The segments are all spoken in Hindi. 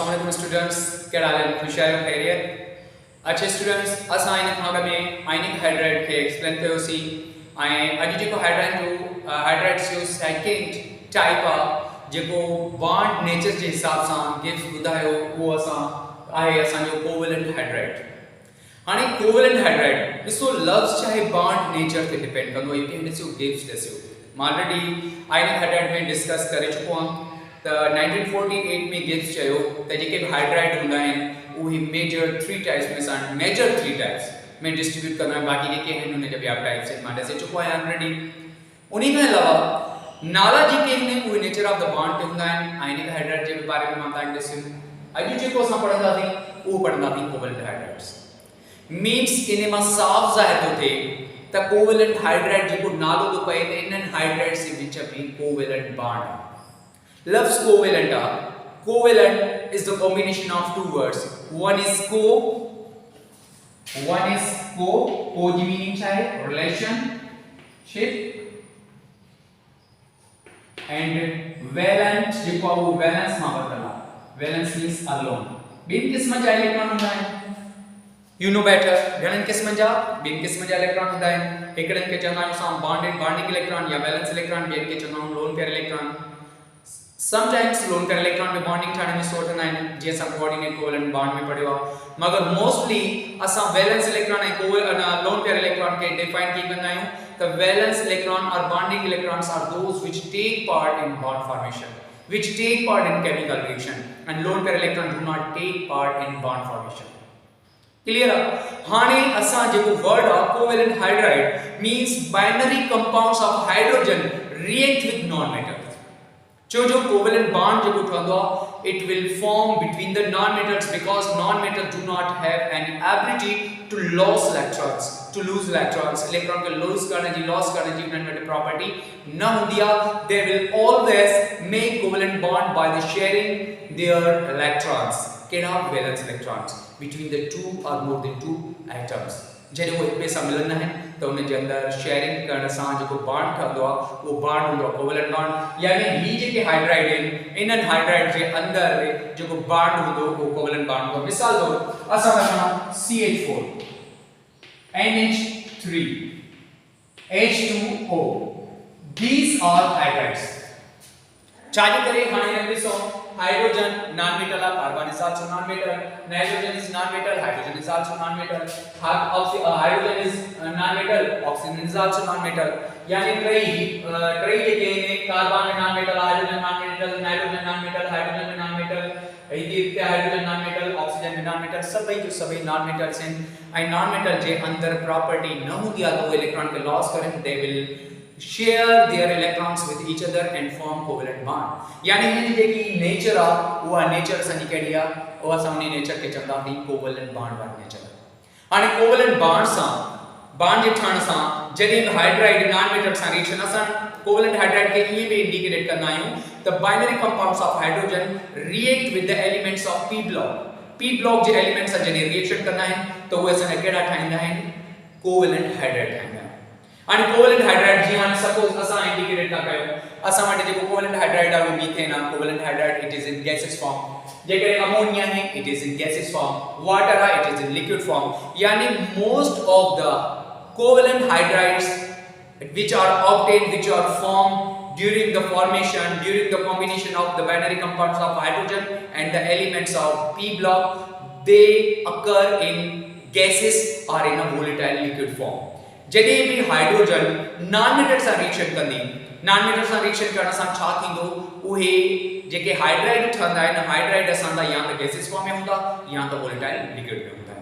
अस्सलाम वालेकुम स्टूडेंट्स, क्या हाल है? खुश आयो खैरियत। अच्छे स्टूडेंट्स, असां इन खां में आयनिक हाइड्राइड के एक्सप्लेन कयोसी ऐं अॼु जेको हाइड्राइड्स जो सेकंड टाइप आहे जेको बॉन्ड नेचर के हिसाब से गिव्स बुधायो वो असां आहे असांजो कोवेलेंट हाइड्राइड। हाणे कोवेलेंट हाइड्राइड ॾिसो लफ्ज़ चाहे बॉन्ड नेचर ते डिपेंड कंदो आहे कि ॾिसो गिव्स ॾिसो मां ऑलरेडी आयनिक हाइड्राइड में डिस्कस करे चुको आहियां। तो 1948 में गिव्स चयो त जेके हाइड्राइड हुंदा आहिनि उहे मेजर 3 टाइप्स में मेजर 3 टाइप्स में डिस्ट्रीब्यूट कंदा आहिनि। बाक़ी जेके आहिनि उन जा ॿिया टाइप्स मां ॾसे चुको आहियां ऑलरेडी। उन खां अलावा नाला जेके आहिनि उहे नेचर ऑफ द बॉन्ड ते हूंदा आहिनि। आयनिक हाइड्राइड जे बारे में मां तव्हांखे ॾिसियो। अॼु जेको असां पढ़ंदासीं उहो पढ़ंदासीं कोवेलेंट हाइड्राइड्स। मीन्स इन मां साफ़ ज़ाहिर थो थिए त कोवेलेंट हाइड्राइड जेको नालो थो पए त इन्हनि हाइड्राइड्स जे विच में कोवेलेंट बॉन्ड आहे। Loves covalent are. Covalent is the combination of two words. One is co, co meaning चाहे relationship, and valent जेको वो valence मां बदला. Valence means alone. बिन किस्म जा इलेक्ट्रॉन होता है. You know better. घणन किस्म जा बिन किस्म जा इलेक्ट्रॉन होता है. एकड़न के चवंदा आहियूं असां बॉन्डिंग इलेक्ट्रॉन या वैलेंस इलेक्ट्रॉन, ॿियनि के चवंदा आहियूं loan pair electron. Sometimes loan pair electron में बॉन्डिंग ठाणे में सोट ना है जे सब कोऑर्डिनेट कोवेलेंट बॉन्ड में पढ़ियो मगर मोस्टली असा वैलेंस इलेक्ट्रॉन ऐं लोन पेयर इलेक्ट्रॉन के डिफाइन की कंदा आहियूं त वैलेंस इलेक्ट्रॉन और bonding electrons are those which take part in bond formation, which take part in chemical reaction, and lone pair electron do not take part in bond formation. Clear हाने असा जेको वर्ड आ covalent hydride means binary compounds of hydrogen react with non metals. जो कोवेलेंट बॉन्ड जो ठहंदो आहे it will form between the non metals because non metals do not have any ability to loss electrons, to lose electrons. Electron के लूज करने जी लॉस करने जी उनमें प्रॉपर्टी न हुंदी आहे। They will always make covalent bond by the sharing their electrons, केड़ा valence electrons between the two और मोर देन टू एटम्स। जॾहिं वो एक ॿिए सां मिलंदा आहिनि त उन जे अंदरि शेयरिंग करण सां जेको बॉन्ड ठहंदो आहे उहो बॉन्ड हूंदो आहे कोवेलेंट बॉन्ड। यानी ही जेके हाइड्राइड आहिनि इन्हनि हाइड्राइड जे अंदरि जेको बॉन्ड हूंदो उहो कोवेलेंट बॉन्ड हूंदो। मिसाल तौर असां वठूं CH4 NH3 H2O, these are hydrides। चाहे करे हाणे ॾिसो हाइड्रोजन नॉन मेटल है, carbon is also known metal, nitrogen is non metal, hydrogen is also known metal, hydrogen is non metal, oxygen is also known metal. यानी कई जेके ने carbon non metal, hydrogen non metal, nitrogen non metal, hydrogen non metal, ये हाइड्रोजन नॉन मेटल, ऑक्सीजन में नॉन मेटल, सभी जो सभी नॉन मेटल्स हैं। आई नॉन मेटल जे अंदर प्रॉपर्टी न होती है तो इलेक्ट्रॉन के लॉस करें, they will share their electrons with each other and form covalent bond। यानी इन जेकी नेचर आ वो नेचर सनी केडी आ वो सामने नेचर के चंदा थी कोवेलेंट बॉन्ड वाली नेचर। हाने कोवेलेंट बॉन्ड सा बॉन्ड जे ठण सा जदी हाइड्राइड नॉन मेटल सा रिएक्शन असा कोवेलेंट हाइड्राइड के ये भी इंडिकेट करना आयो the binary compounds of hydrogen react with the elements of p block. p block J elements सा जदी रिएक्शन करना है तो वो असा केड़ा ठाइंदा है कोवेलेंट हाइड्राइड ठाइंदा। आणि कोवेलेंट हाइड्राइड जी हाने सपोज असा इंडिकेट ना कयो असा माटे जेको कोवेलेंट हाइड्राइड आ वो मीथेन आ। Covalent hydride it is in gases form. जेके अमोनिया है it is in gases form, water आ it is in liquid form. यानी most of the covalent hydrides which are obtained, which are formed during the formation, during the combination of the binary compounds of hydrogen and the elements of p block, they occur in gases or in a volatile liquid form। जदे भी हाइड्रोजन नॉन मेटल सा रिएक्शन कंदी, नॉन मेटल सा रिएक्शन करण सा छा थींदो उहे जेके हाइड्राइड ठंदा आहिनि हाइड्राइड असांदा या त गैसेस फॉर्म में हूंदा या त वोलेटाइल लिक्विड में हूंदा।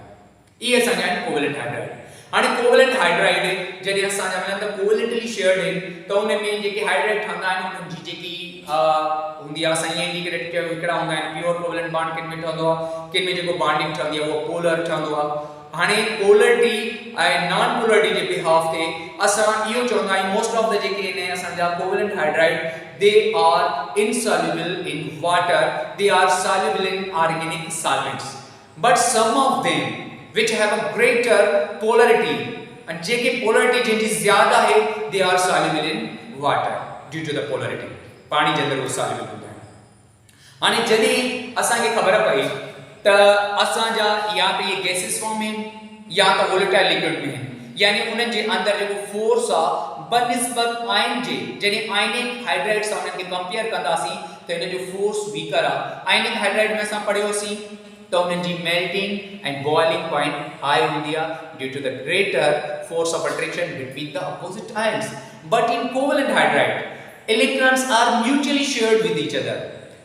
ये असांजा कोवेलेंट हाइड्राइड। हाणे कोवेलेंट हाइड्राइड जदे असांजा मिलन त कोवेलेंटली शेयर्ड आहिनि त उन में जेके हाइड्राइड ठंदा आहिनि उन जी जेकी हुंदी आहे असां ये इंडिकेट कयो हिकड़ा हूंदा आहिनि प्योर कोवेलेंट बॉन्ड किन में ठहंदो आहे, किन में जेको बॉन्डिंग ठहंदी आहे वो पोलर ठहंदो आहे। हाने पोलरिटी ऐं नॉन पोलरिटी जे बिहाफ ते असां इहो चवंदा आहियूं मोस्ट ऑफ द जेके ने असांजा covalent hydride they are insoluble in water, they are soluble in organic solvents, but some of them which have a greater polarity and जेके पोलरिटी जिनकी ज्यादा है they are soluble in water due to the polarity। पानी के अंदर वो soluble होता है। हाणे जॾहिं असांखे ख़बर पई त असांजा या त इहे गैसिस फॉर्म में या त वोलेटाइल लिक्विड में यानी उन्हनि जे अंदरि जेको फोर्स आहे बनिस्बत आयन जे जॾहिं आयनिक हाइड्राइड सां उन्हनि खे कंपेयर कंदासीं त हिन जो फोर्स वीकर आहे। आयनिक हाइड्राइड में असां पढ़ियोसीं त उन्हनि जी melting and boiling point high हूंदी आहे due to the greater force of attraction between the opposite ions. But in covalent hydride electrons are mutually shared with each other,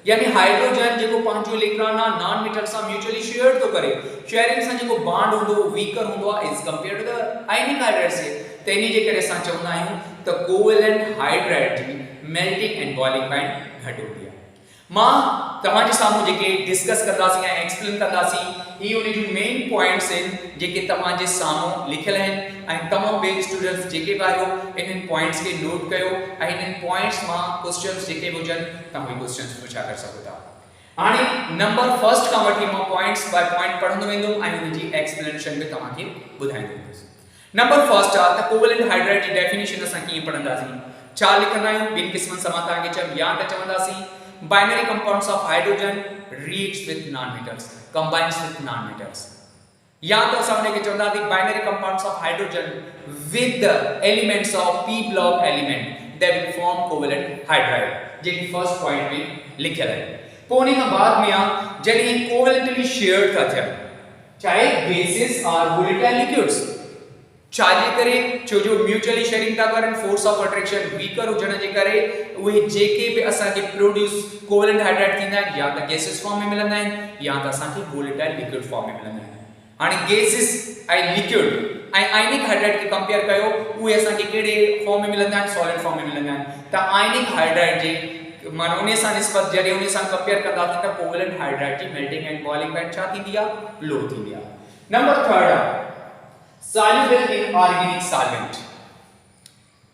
यानी हाइड्रोजन जेको पंहिंजो इलेक्ट्रॉन आहे नॉन मेटल सां म्यूचुअली शेयर थो करे। शेयरिंग सां जेको बॉन्ड हूंदो वीकर हूंदो आहे as compare to the ionic hydride से। त इन जे करे असां चवंदा आहियूं त कोवेलेंट हाइड्राइड जी मेल्टिंग एंड बॉइलिंग पॉइंट घटि हूंदी आहे। मां तव्हांजे साम्हूं जेके डिस्कस कंदासीं ऐं एक्सप्लेन कंदासीं इहे उन जूं मेन पॉइंट्स आहिनि जेके तव्हांजे साम्हूं लिखियल आहिनि ऐं तमामु ॿिए स्टूडेंट्स जेके बि आहियो इन्हनि पॉइंट्स खे नोट कयो ऐं इन्हनि पॉइंट्स मां क्वेश्चन्स जेके बि हुजनि तव्हां उहे क्वेश्चन्स पुछा करे सघो था। हाणे नंबर फर्स्ट खां वठी मां पॉइंट्स बाय पॉइंट पढ़ंदो वेंदुमि ऐं उन जी एक्सप्लेनेशन बि तव्हांखे ॿुधाईंदो वेंदुसि। नंबर फर्स्ट आहे त कोवेलेंट हाइड्राइड जी डेफिनेशन असां कीअं पढ़ंदासीं, छा लिखंदा आहियूं। ॿिनि क़िस्मनि सां मां तव्हांखे चयो या त चवंदासीं binary compounds of hydrogen reacts with non-metals, combines with non-metals, या तो सामने के चौथा थी binary compounds of hydrogen with the elements of p block element that will form covalent hydride, जे की फर्स्ट पॉइंट में लिखियल है। पोने का बाद में आ जॾहिं covalently shared था थियन चाहे gases और volatile liquids, छाजे करे छो जो म्यूचुअली शेयरिंग था करन फोर्स ऑफ अट्रैक्शन वीकर हुजण जे करे उहे जेके भी असां के प्रोड्यूस कोवेलेंट हाइड्राइड थींदा आहिनि या त गैसेस फॉर्म में मिलंदा आहिनि या त असां के वोलेटाइल लिक्विड फॉर्म में मिलंदा आहिनि। हाणे गैसेस ऐं लिक्विड ऐं आयनिक हाइड्राइड खे कंपेयर कयो उहे असां के कहिड़े फॉर्म में मिलंदा आहिनि, सॉलिड फॉर्म में मिलंदा आहिनि। त आयनिक हाइड्राइड जे माने उन सां निस्बत जॾहिं उन सां कंपेयर कंदासीं त कोवेलेंट हाइड्राइड जी मेल्टिंग एंड बॉइलिंग पॉइंट छा थींदी आहे, लो थींदी आहे। नंबर थर्ड आहे soluble in organic solvent।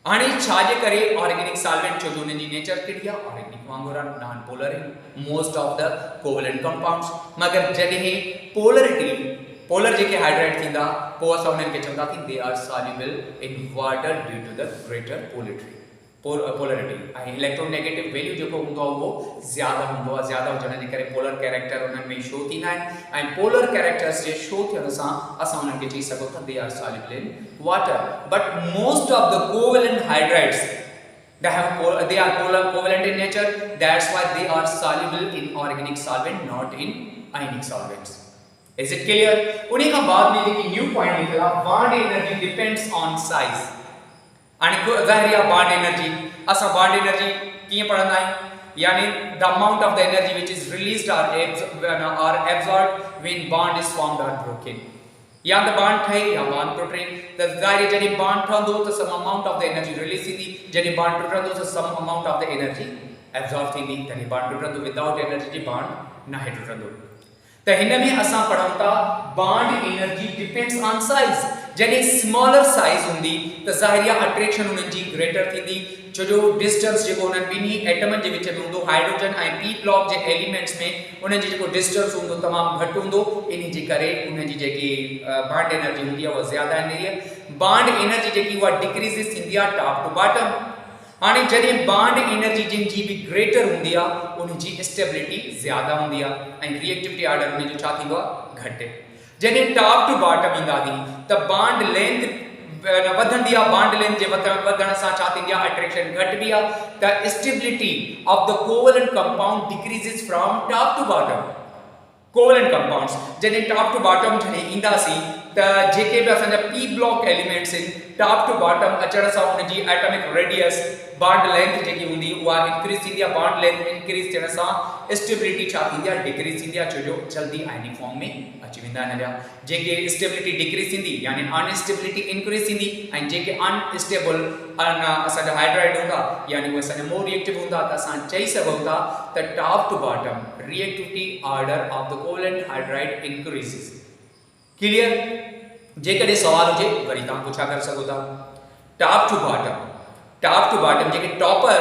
हाणे छाजे करे ऑर्गेनिक सॉल्वेंट छो जो उन जी नेचर कहिड़ी आहे ऑर्गेनिक वांगुरु नॉन पोलर आहिनि most of the covalent compounds, मगर जॾहिं पोलर जेके हाइड्राइड थींदा पोइ असां उन्हनि खे चवंदासीं they are soluble in water due to the greater polarity ऐं इलेक्ट्रोनेगेटिव वैल्यू जेको हूंदो आहे उहो ज़्यादा हूंदो आहे। ज़्यादा हुजण जे करे पोलर कैरेक्टर उन्हनि में शो थींदा आहिनि ऐं पोलर कैरेक्टर्स जे शो थियण सां असां उन्हनि खे चई सघूं था they are soluble in water। But most of the covalent hydrides they are covalent in nature, that's why they are soluble in organic solvent not in ionic solvents। Is it clear? उन्हीं का बाद में देखिए न्यू पॉइंट निकला bond energy depends on size. आणि ज़ाहिर आहे बॉन्ड एनर्जी असां बॉन्ड एनर्जी कीअं पढ़ंदा आहियूं, यानी the amount of the energy which is released और absorbed when bond is formed और ब्रोकन। या त बॉन्ड ठहे या बॉन्ड टुटे त ज़ाहिर जॾहिं बॉन्ड ठहंदो त some amount of the energy release थींदी, जॾहिं बॉन्ड टुटंदो त some amount of the energy absorb थींदी। तॾहिं बॉन्ड टुटंदो विदाउट एनर्जी जी बॉन्ड नाहे टुटंदो। त हिन में असां पढ़ूं था bond energy depends on size. जॾहिं स्मॉलर साइज हूंदी त ज़ाहिर आहे अट्रैक्शन उन्हनि जी ग्रेटर थींदी छो जो डिस्टेंस जेको उन्हनि ॿिन्ही एटमनि जे विच में हूंदो हाइड्रोजन ऐं पी ब्लॉक जे एलिमेंट्स में उन्हनि जो जेको डिस्टेंस हूंदो तमामु घटि हूंदो, इन जे करे उन्हनि जी जेकी बॉन्ड एनर्जी हूंदी आहे उहा ज़्यादा ईंदी आहे। बॉन्ड एनर्जी जेकी उहा डिक्रीज़िस थींदी आहे टॉप टू बॉटम। हाणे जॾहिं बॉन्ड एनर्जी जिनजी भी ग्रेटर हूंदी आहे उन जी स्टेबिलिटी ज़्यादा हूंदी आहे ऐं रिएक्टिविटी ऑर्डर उन जो छा थींदो आहे घटि। जॾहिं टॉप टू बॉटम ईंदासीं त बॉन्ड लेंथ वधंदी आहे, बॉन्ड लेंथ जे वधण सां छा थींदी आहे अट्रैक्शन घटिबी आहे त stability of the covalent compound decreases from top to bottom. Covalent compounds जॾहिं टॉप टू बॉटम जॾहिं ईंदासीं त जेके भी असांजा पी ब्लॉक एलिमेंट्स आहिनि टॉप टू बॉटम अचण सां उन जी एटॉमिक रेडियस बॉन्ड लेंथ जेकी हूंदी उहा इंक्रीज थींदी आहे। बॉन्ड लेंथ इंक्रीज थियण सां स्टेबिलिटी छा थींदी आहे डिक्रीज थींदी आहे छो जो जल्दी आयनिक फॉर्म में अची वेंदा आहिनि हलिया। जेके स्टेबिलिटी डिक्रीज थींदी यानी अनस्टेबिलिटी इंक्रीज थींदी ऐं जेके अनस्टेबल असांजा हाइड्राइड हूंदा यानी उहे असांजा मोर रिएक्टिव हूंदा त असां चई सघूं था त top to bottom reactivity order of the covalent hydride increases. Clear? जेकॾहिं सवाल हुजे वरी तव्हां पुछा करे सघो था। टॉप टू बॉटम जेके टॉपर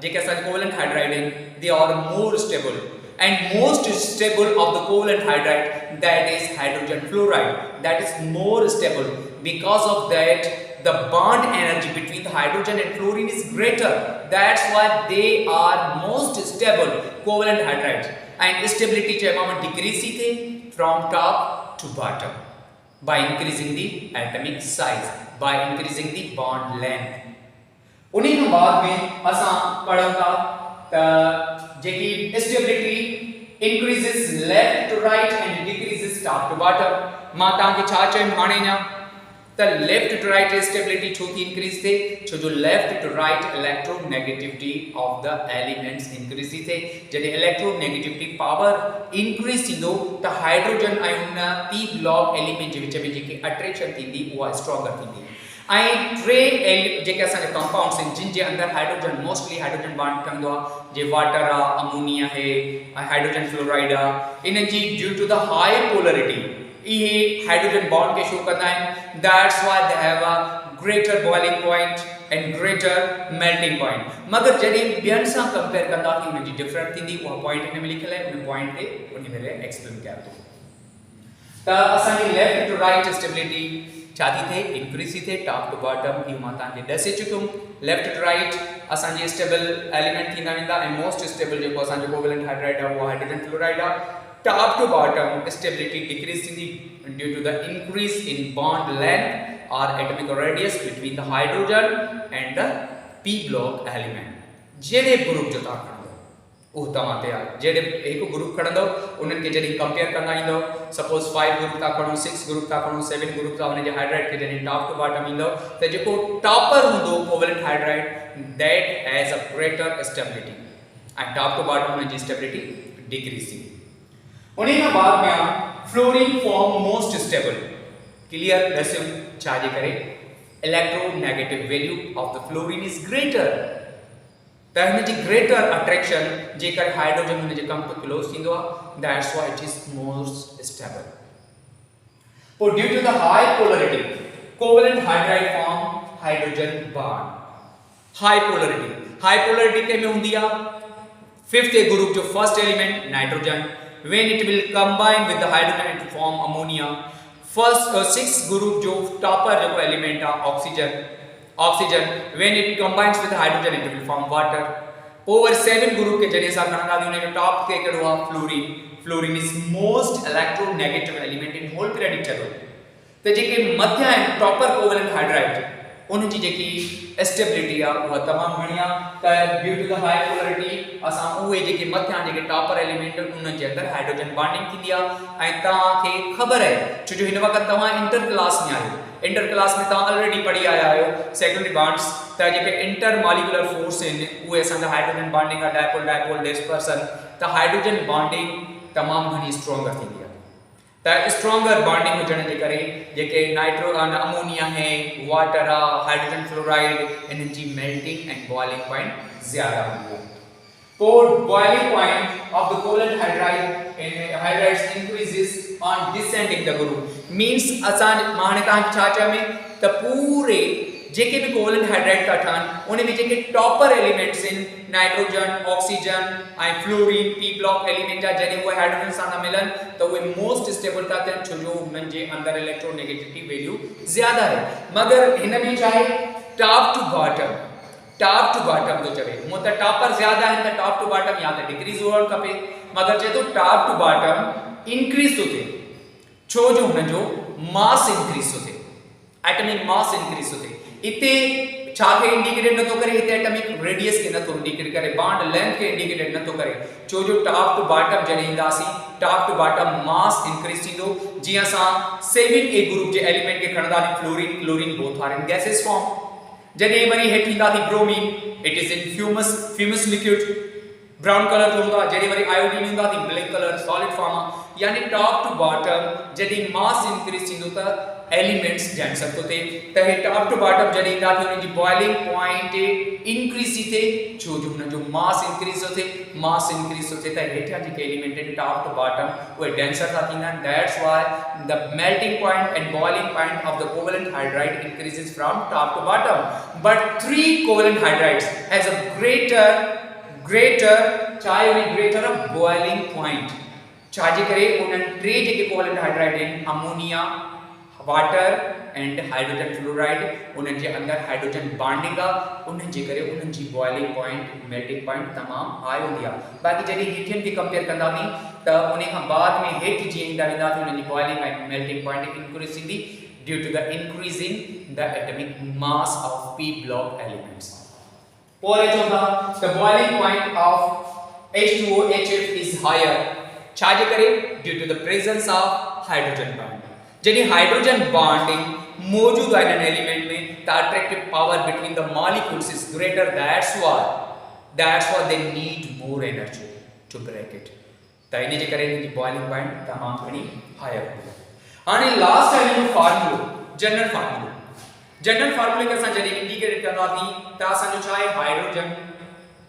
जेके असांजे कोवेलेंट हाइड्राइड आहिनि they are more stable and most stable of the covalent hydride that is hydrogen fluoride, that is more stable। because of that the bond energy between the hydrogen and fluorine is greater. That's why they are most stable covalent hydrides. And stability चे decrease थे from top to bottom by increasing the atomic size, by increasing the bond length. उन्हीं के बाद में असां पढ़ूं था जेकी stability increases left to right and decreases top to bottom. मां तव्हांखे छा चयुमि हाणे अञा त लेफ्ट टू राइट स्टेबिलिटी छो थी इंक्रीज थे छो जो left to right electronegativity of the elements increase थी थे जॾहिं इलेक्ट्रोनेगेटिविटी पावर इंक्रीज थींदो त हाइड्रोजन ऐं उन पी ब्लॉक एलिमेंट जे विच में जेकी अट्रैक्शन थींदी उहा स्ट्रॉन्गर थींदी ऐं टे जेके असांजे कंपाउंड्स आहिनि जिन जे अंदरि हाइड्रोजन मोस्टली हाइड्रोजन बॉन्ड ठहंदो आहे जे वाटर आहे अमोनिया आहे ऐं हाइड्रोजन फ्लोराइड आहे इन जी due to the high polarity ये हाइड्रोजन बॉन्ड के शो करना है that's why they have a greater boiling point and greater melting point मगर जॾहिं ॿियनि सां कंपेयर कंदा कि उन जी डिफरेंट थींदी उहा पॉइंट हिन में लिखियल आहे उन पॉइंट ते उन में एक्सप्लेन कया थो त असांजी लेफ्ट टू राइट स्टेबिलिटी छा थी थे इंक्रीज थी थे टॉप टू बॉटम इहो मां तव्हांखे ॾसे चुकियुमि लेफ्ट टू राइट असांजे स्टेबल एलिमेंट थींदा वेंदा ऐं मोस्ट स्टेबल जेको असांजो कोवेलेंट हाइड्राइड आहे उहो हाइड्रोजन फ्लोराइड आहे top to bottom stability decrease due to the increase in bond length or atomic radius between the hydrogen and the p block element जेडे ग्रुप जो ता खणंदो ओ तमा ते जेडे एक ग्रुप खणंदो उनन के जडी कंपेयर कंदा इंदो सपोज 5 ग्रुप ता खणो 6 ग्रुप ता खणो 7 ग्रुप ता उन जे हाइड्राइड के जडी टॉप टू बॉटम इंदो त जेको टॉपर हुंदो covalent hydride that has a greater stability and top to bottom उन जी स्टेबिलिटी डिक्रीज थी उन्हीं के बाद में fluorine form most stable clear दस्यो छाजे करे electronegative value of the fluorine is greater त हिन जी ग्रेटर अट्रैक्शन जे करे हाइड्रोजन हुन जे कम टू क्लोज थींदो आहे that's why it is most stable पर due to the high polarity covalent hydride form hydrogen bond high polarity के में हुंदी आहे फिफ्थ ग्रुप जो first element nitrogen when it will combine with the hydrogen to form ammonia first sixth group जो topper जो element है oxygen when it combines with the hydrogen it will form water over 7 group के जरिए सा खणंदा उन जो टॉप के केड़ो है fluorine is most electronegative element in whole periodic table त जेके मध्य आहिनि टॉपर कोवेलेंट हाइड्राइड उन जी जेकी स्टेबिलिटी आहे उहा तमामु बढ़िया त due to the high polarity असां उहे जेके मथियां जेके टॉपर एलिमेंट उन जे अंदरि हाइड्रोजन बॉन्डिंग थींदी आहे ऐं तव्हांखे ख़बर आहे छो जो हिन वक़्तु तव्हां इंटर क्लास में आहियो इंटर क्लास में तव्हां ऑलरेडी पढ़ी आया आहियो सेकेंडरी बॉन्ड्स त जेके इंटर मॉलिक्यूलर फोर्स आहिनि उहे असांजा हाइड्रोजन बॉन्डिंग आहे डायपोल डिस्पर्सन त हाइड्रोजन बॉन्डिंग तमामु घणी स्ट्रॉन्गर थींदी आहे त स्ट्रॉन्गर बॉन्डिंग होने के करे जेके नाइट्रो अमोनिया है वाटर हाइड्रोजन फ्लोराइड इन जी मेल्टिंग एंड बॉइलिंग पॉइंट ज्यादा होंगे तो boiling point of the covalent hydrides increases on descending the group means असा माने ता छा चमे त पूरे जेके भी कोवेलेंट हाइड्राइड का ठन उन में जेके topper elements in nitrogen oxygen and fluorine P block element जा जने वो हाइड्रोजन सां मिलन तो वो मोस्ट स्टेबल था थियन छो जो उन जे अंदर इलेक्ट्रोनेगेटिविटी वैल्यू ज्यादा है मगर इन में चाहे टॉप टू बॉटम तो चवे मो त टॉपर ज्यादा है त टॉप टू बॉटम या त डिक्रीज हुअण खपे मगर जे तो टॉप टू बॉटम इंक्रीज तो थे छो जो उन जो मास इंक्रीज तो थे एटॉमिक मास इंक्रीज तो थे इते छा के इंडिकेट न तो करे इते एटॉमिक रेडियस के न तो इंडिकेट करे बॉन्ड लेंथ के इंडिकेट न तो करे छो जो टॉप टू बॉटम जने इंदासी top to bottom mass increase थींदो जी असा 7a ग्रुप जे एलिमेंट के खणदा chlorine both are in gases form जने वरी हेठ इंदा थी bromine it is in fumous liquid brown colour जो होता जने वरी आयोडीन इंदा थी ब्लैक कलर सॉलिड फॉर्म यानी टॉप टू बॉटम जने मास इंक्रीज थींदो त एलिमेंट्स जान सकते थे त हे टॉप टू बॉटम जने इंदा थी उन जी बॉइलिंग पॉइंट इंक्रीज थी थे छो जो उन जो मास इंक्रीज थे त हेठा जे element in top to bottom वो डेंसर था थींदा that's why the melting point and boiling point of the covalent hydride increases from top to bottom but 3 covalent hydrides has a greater boiling point छाजे करे उन 3 जेके covalent hydride in ammonia water and hydrogen fluoride उन्हनि जे अंदर हाइड्रोजन बॉन्डिंग आ उन्हनि जे करे उन्हनि जी बॉइलिंग पॉइंट मेल्टिंग पॉइंट तमाम हाई हूंदी आहे। बाक़ी जॾहिं हीथियन खे कंपेयर कंदासीं त उन खां बाद में हेठि जीअं ईंदा वेंदासीं उन्हनि जी बॉइलिंग ऐं मेल्टिंग पॉइंट इंक्रीज थींदी due to the increase in the atomic mass of p block elements। और ये चवंदा the boiling point of H2O HF is higher छाजे करे due to the presence of hydrogen bond. जॾहिं हाइड्रोजन बॉन्डिंग मौजूद आहे इन एलिमेंट में त attractive power between the molecules is greater that's why they need more energy to break it. त इन जे करे इन जी बॉइलिंग पॉइंट तमाम घणी हायर हूंदी। हाणे लास्ट आहे जो फार्मूलो जनरल फार्मूले के असां जॾहिं इंडिकेट कंदासीं त असांजो छा आहे हाइड्रोजन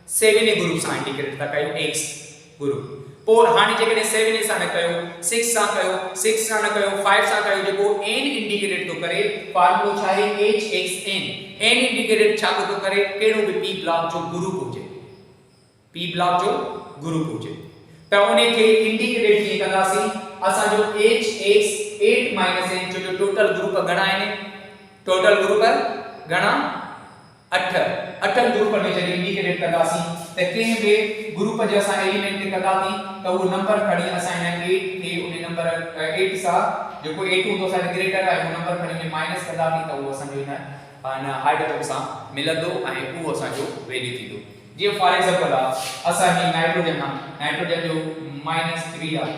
7 ग्रुप सां इंडिकेट था कयूं x ग्रुप। पोइ हाणे जेकॾहिं 7 सां न कयो 6 सां कयो 6 सां न कयो 5 सां कयो जेको n इंडिकेट थो करे फार्मूलो छा आहे HXN। n इंडिकेट छा थो करे कहिड़ो बि p ब्लॉक जो ग्रुप हुजे p ब्लॉक जो ग्रुप हुजे त उन खे इंडिकेट कीअं कंदासीं असांजो HX8 - n जो टोटल ग्रुप घणा आहिनि टोटल ग्रुप घणा 8 ग्रुप में जॾहिं इंडिकेट कंदासीं त कंहिं बि ग्रुप जे असां एलिमेंट खे कंदासीं त उहो नंबर खणी असां हिन 8 खे उन नंबर 8 सां जेको 8 हूंदो असां ग्रेटर आहे उहो नंबर खणी में माइनस कंदासीं त उहो असांजो हिन हाइड्रोजन सां मिलंदो ऐं उहो असांजो वैल्यू थींदो। जीअं फॉर एग्जांपल आहे असां ही नाइट्रोजन जो -3 आहे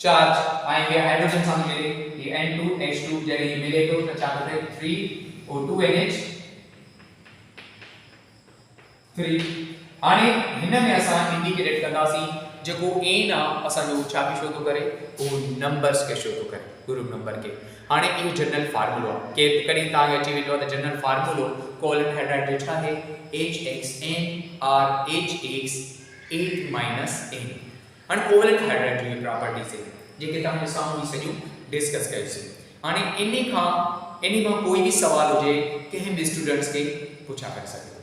चार्ज ऐं हे हाइड्रोजन सां मिले ये N2H2 जॾहिं मिले थो त छा थो थिए 3O2NH 3। हाणे हिन में असां इंडिकेट कंदासीं जेको n आहे असांजो छा के शो थो करे उहो नंबर्स के शो थो करे ग्रुप नंबर के। हाणे इहो जनरल फार्मूलो आहे के कॾहिं तव्हांखे अची वेंदो आहे त जनरल फार्मूलो कोलन हाइड्राइड जो छा आहे HXN or HX8 - n। हाणे कोलन हाइड्राइड जी प्रॉपर्टीज़ आहिनि जेके तव्हांजे साम्हूं सॼियूं डिस्कस कयोसीं। हाणे इन मां कोई बि सवाल हुजे कंहिं बि स्टूडेंट्स खे पुछा करे सघे।